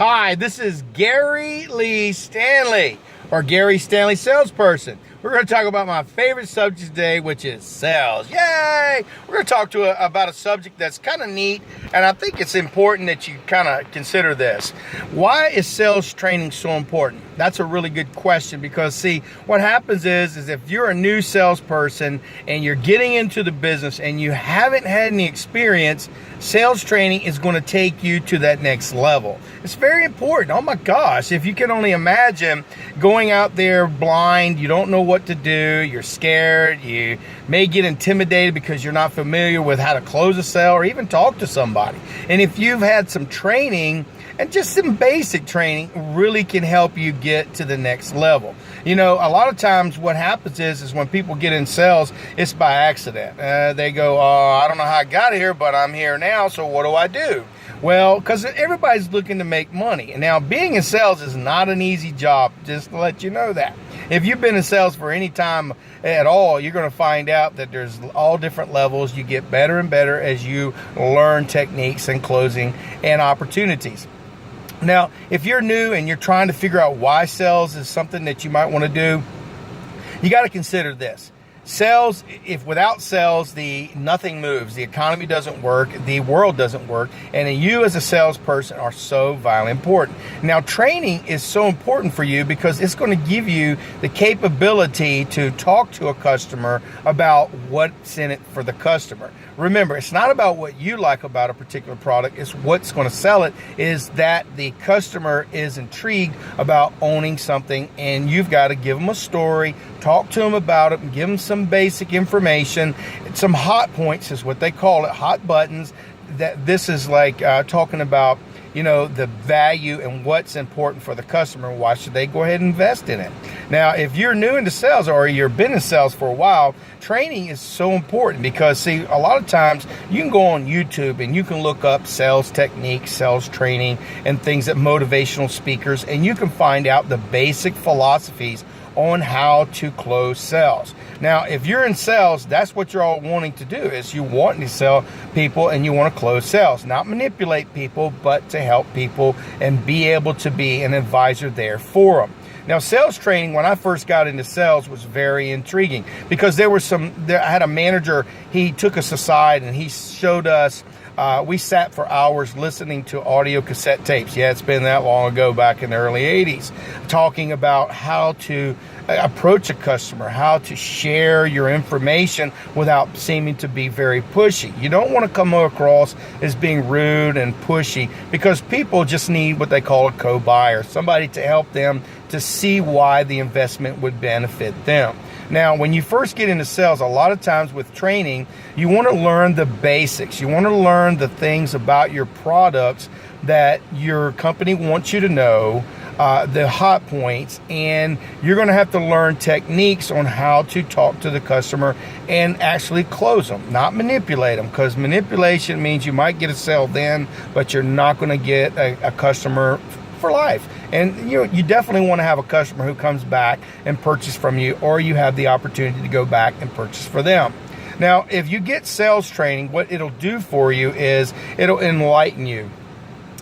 Hi, this is Gary Lee Stanley, or Gary Stanley Salesperson. We're going to talk about my favorite subject today, which is sales. Yay! We're going to talk about a subject that's kind of neat, and I think it's important that you kind of consider this. Why is sales training so important? That's a really good question, because see, what happens is if you're a new salesperson and you're getting into the business and you haven't had any experience, sales training is going to take you to that next level. It's very important. Oh my gosh, if you can only imagine going out there blind, you don't know what to do, you're scared, you may get intimidated because you're not familiar with how to close a sale or even talk to somebody. And if you've had some training, and just some basic training, really can help you get to the next level. You know, a lot of times what happens is when people get in sales, it's by accident. They go, I don't know how I got here, but I'm here now, so what do I do? Well, because everybody's looking to make money. And now, being in sales is not an easy job, just to let you know that. If you've been in sales for any time at all, you're going to find out that there's all different levels. You get better and better as you learn techniques and closing and opportunities. Now, if you're new and you're trying to figure out why sales is something that you might want to do, you got to consider this. Sales, if without sales, nothing moves. The economy doesn't work. The world doesn't work. And you as a salesperson are so vitally important. Now, training is so important for you because it's going to give you the capability to talk to a customer about what's in it for the customer. Remember, it's not about what you like about a particular product. It's what's going to sell it, is that the customer is intrigued about owning something, and you've got to give them a story, talk to them about it, and give them some basic information. Some hot points is what they call it, hot buttons. That this is like talking about, you know, the value and what's important for the customer. Why should they go ahead and invest in it? Now, if you're new into sales or you've been in sales for a while, training is so important because, see, a lot of times you can go on YouTube and you can look up sales techniques, sales training, and things that motivational speakers, and you can find out the basic philosophies on how to close sales. Now, if you're in sales, that's what you're all wanting to do, is you want to sell people and you want to close sales, not manipulate people, but to help people and be able to be an advisor there for them. Now, sales training, when I first got into sales, was very intriguing because I had a manager, he took us aside and he showed us, we sat for hours listening to audio cassette tapes. Yeah, it's been that long ago, back in the early 80s, talking about how to approach a customer, how to share your information without seeming to be very pushy. You don't want to come across as being rude and pushy, because people just need what they call a co-buyer, somebody to help them to see why the investment would benefit them. Now, when you first get into sales, a lot of times with training, you want to learn the basics. You want to learn the things about your products that your company wants you to know, the hot points, and you're going to have to learn techniques on how to talk to the customer and actually close them, not manipulate them, because manipulation means you might get a sale then, but you're not going to get a customer for life. And you definitely want to have a customer who comes back and purchase from you, or you have the opportunity to go back and purchase for them. Now, if you get sales training, what it'll do for you is it'll enlighten you.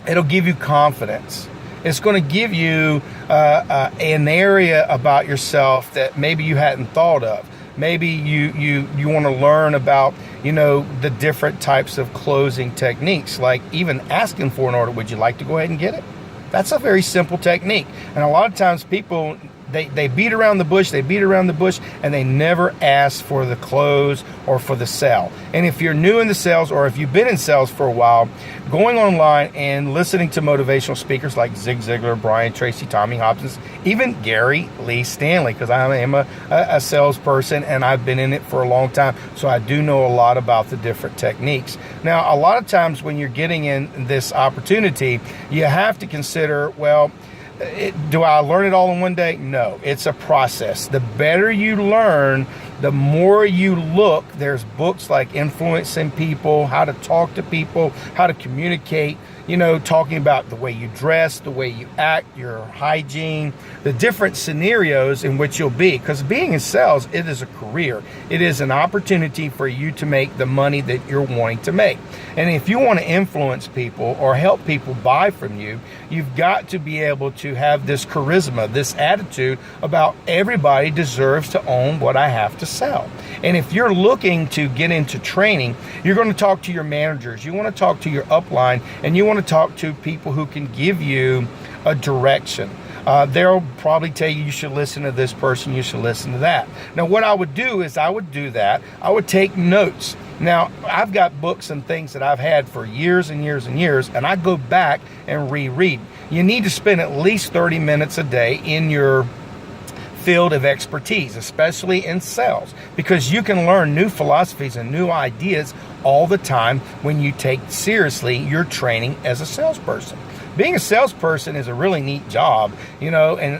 It'll give you confidence. It's going to give you an area about yourself that maybe you hadn't thought of. Maybe you want to learn about, the different types of closing techniques, like even asking for an order. Would you like to go ahead and get it? That's a very simple technique. And a lot of times people, they beat around the bush, and they never ask for the close or for the sale. And if you're new in the sales, or if you've been in sales for a while, going online and listening to motivational speakers like Zig Ziglar, Brian Tracy, Tommy Hobson, even Gary Lee Stanley, because I am a salesperson and I've been in it for a long time, so I do know a lot about the different techniques. Now, a lot of times when you're getting in this opportunity, you have to consider, well, do I learn it all in one day? No, it's a process. The better you learn, The more you look, there's books like Influencing People, How to Talk to People, How to Communicate, talking about the way you dress, the way you act, your hygiene, the different scenarios in which you'll be. Because being in sales, it is a career. It is an opportunity for you to make the money that you're wanting to make. And if you want to influence people or help people buy from you, you've got to be able to have this charisma, this attitude about everybody deserves to own what I have to sell. And if you're looking to get into training, you're going to talk to your managers, you want to talk to your upline, and you want to talk to people who can give you a direction. They'll probably tell you should listen to this person, you should listen to that. Now, what I would do is I would take notes. Now, I've got books and things that I've had for years and years and years, and I go back and reread. You need to spend at least 30 minutes a day in your field of expertise, especially in sales, because you can learn new philosophies and new ideas all the time when you take seriously your training as a salesperson. Being a salesperson is a really neat job, and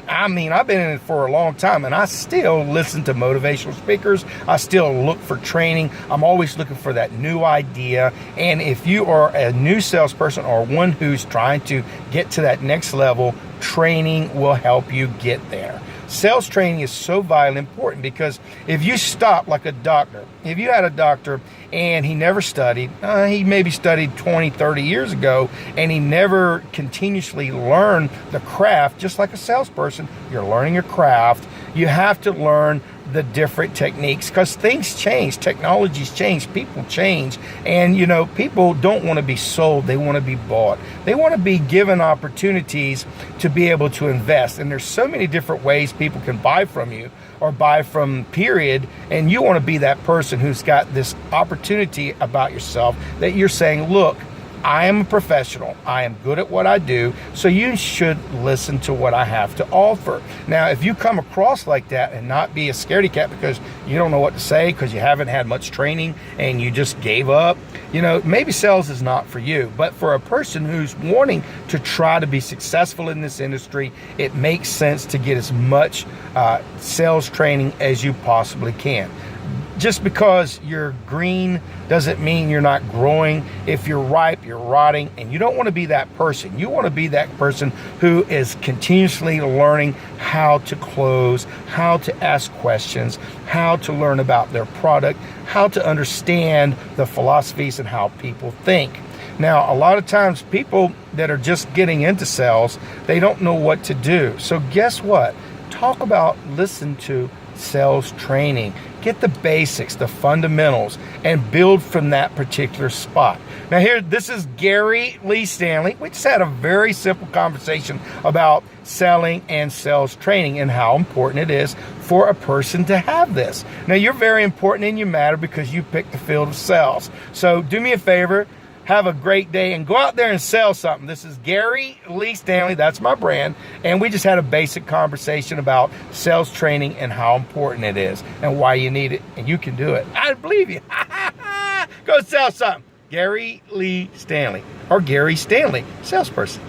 I've been in it for a long time, and I still listen to motivational speakers. I still look for training. I'm always looking for that new idea. And if you are a new salesperson or one who's trying to get to that next level, training will help you get there. Sales training is so vitally important, because if you stop like a doctor, if you had a doctor and he never studied, he maybe studied 20, 30 years ago, and he never continuously learned the craft, just like a salesperson, you're learning your craft. You have to learn the different techniques, because things change, technologies change, people change, and people don't want to be sold, they want to be bought. They want to be given opportunities to be able to invest, and there's so many different ways people can buy from you or buy from period, and you want to be that person who's got this opportunity about yourself that you're saying, look, I am a professional. I am good at what I do, so you should listen to what I have to offer. Now, if you come across like that and not be a scaredy cat because you don't know what to say, because you haven't had much training and you just gave up, maybe sales is not for you. But for a person who's wanting to try to be successful in this industry, it makes sense to get as much sales training as you possibly can. Just because you're green doesn't mean you're not growing. If you're ripe, you're rotting, and you don't want to be that person. You want to be that person who is continuously learning how to close, how to ask questions, how to learn about their product, how to understand the philosophies and how people think. Now, a lot of times people that are just getting into sales, they don't know what to do. So guess what? Listen to sales training. Get the basics, the fundamentals, and build from that particular spot. Now this is Gary Lee Stanley. We just had a very simple conversation about selling and sales training and how important it is for a person to have this. Now, you're very important and you matter because you picked the field of sales. So do me a favor, have a great day and go out there and sell something. This is Gary Lee Stanley. That's my brand. And we just had a basic conversation about sales training and how important it is and why you need it. And you can do it. I believe you. Go sell something. Gary Lee Stanley, or Gary Stanley, salesperson.